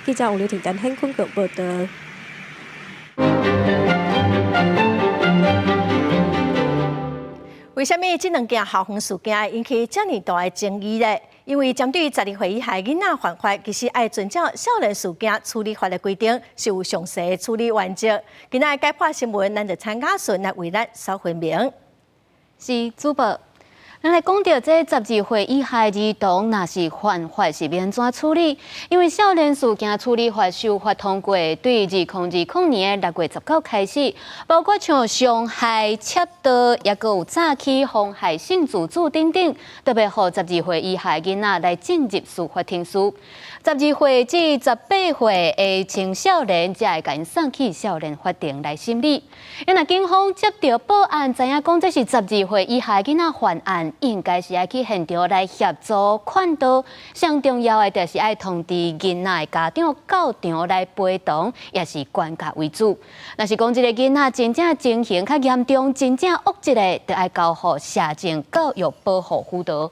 記者吳廖婷等興坤局報道。为什么这两件校园事件引起这么大的争议呢？因为针对12岁以下囡仔犯法，其实要遵照少年事件处理法的规定，是有详细的处理原则。今仔解破新闻，咱就参加顺来为咱稍分明。是主播。咱来讲到这12岁以下儿童，若是犯法是要安怎处理？因为少年事件处理法修法通过，对2020年的6月19开始，包括像伤害、窃盗，也阁有诈欺、妨害性自主等等，特别互12岁以下囡仔来进入司法庭诉。12岁至18岁的青少年，才会甲因送去少年法庭来审理。因若警方接到报案，知影讲这是12岁以下囡仔犯案，应该是要去现场来协助劝导。上重要的就是要通知囡仔的家长到场来陪同，也是管教为主。若是讲这个囡仔真正情形较严重，真正恶质的，就要交予社政教育保护辅导。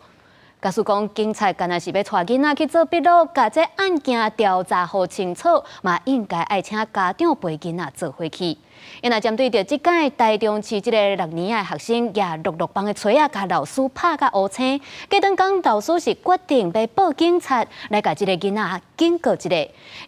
假使讲警察干那是要带囡仔去做笔录，把这案件调查好清楚，嘛应该爱请家长陪囡仔做回去。因若针对着即届台中市即个6年的学生，也陆陆帮的找啊，甲老师拍甲乌青。隔顿讲，老师是决定要报警察来甲即个囡仔警告一下，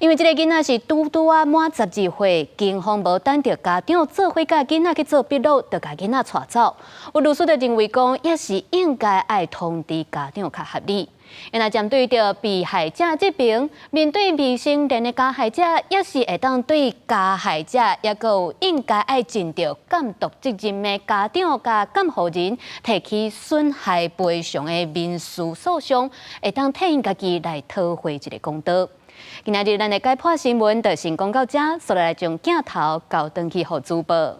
因为即个囡仔是拄啊满12岁，警方无等着家长做伙甲囡仔去做笔录，就甲囡仔带走。有律师就认为讲，也是应该爱通知家长较合理。因若针对着被害者这边，面对未成年的加害者，也是会当对加害者，也阁有应该爱尽着监督责任的家长甲监护人，提起损害赔偿的民事诉讼，会当替因家己来讨回一个公道。今仔日咱的解破新闻就先讲到这，接下来将镜头交转去给主播。